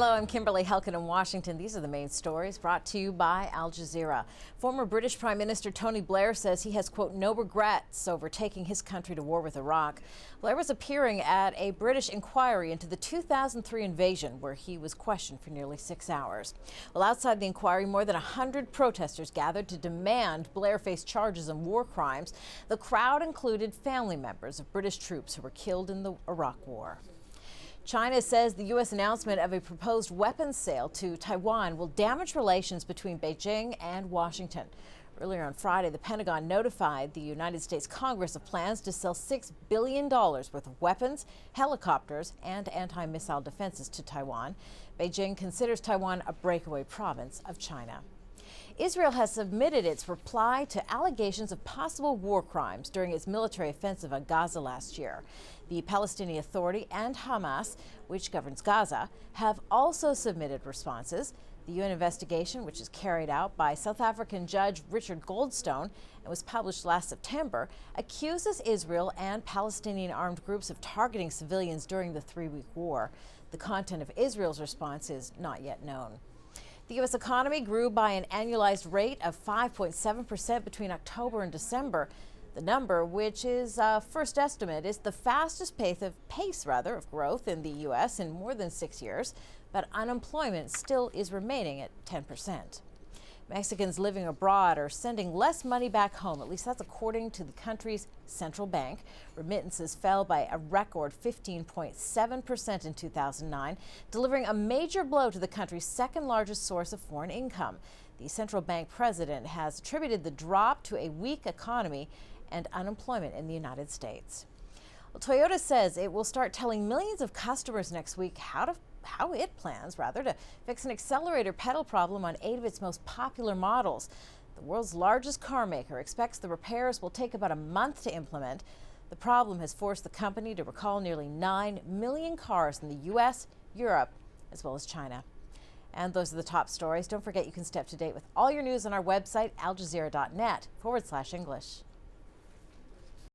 Hello, I'm Kimberly Helkin in Washington. These are the main stories brought to you by Al Jazeera. Former British Prime Minister Tony Blair says he has, quote, no regrets over taking his country to war with Iraq. Blair was appearing at a British inquiry into the 2003 invasion, where he was questioned for nearly 6 hours. Well, outside the inquiry, more than 100 protesters gathered to demand Blair face charges of war crimes. The crowd included family members of British troops who were killed in the Iraq War. China says the U.S. announcement of a proposed weapons sale to Taiwan will damage relations between Beijing and Washington. Earlier on Friday, the Pentagon notified the United States Congress of plans to sell $6 billion worth of weapons, helicopters, and anti-missile defenses to Taiwan. Beijing considers Taiwan a breakaway province of China. Israel has submitted its reply to allegations of possible war crimes during its military offensive on Gaza last year. The Palestinian Authority and Hamas, which governs Gaza, have also submitted responses. The UN investigation, which is carried out by South African Judge Richard Goldstone and was published last September, accuses Israel and Palestinian armed groups of targeting civilians during the 3-week war. The content of Israel's response is not yet known. The U.S. economy grew by an annualized rate of 5.7% between October and December. The number, which is a first estimate, is the fastest pace of growth in the U.S. in more than 6 years, but unemployment still is remaining at 10%. Mexicans living abroad are sending less money back home, at least that's according to the country's central bank. Remittances fell by a record 15.7% in 2009, delivering a major blow to the country's second largest source of foreign income. The central bank president has attributed the drop to a weak economy and unemployment in the United States. Well, Toyota says it will start telling millions of customers next week how it plans to fix an accelerator pedal problem on 8 of its most popular models. The world's largest car maker expects the repairs will take about a month to implement. The problem has forced the company to recall nearly 9 million cars in the U.S., Europe, as well as China. And those are the top stories. Don't forget you can stay up to date with all your news on our website, aljazeera.net/English.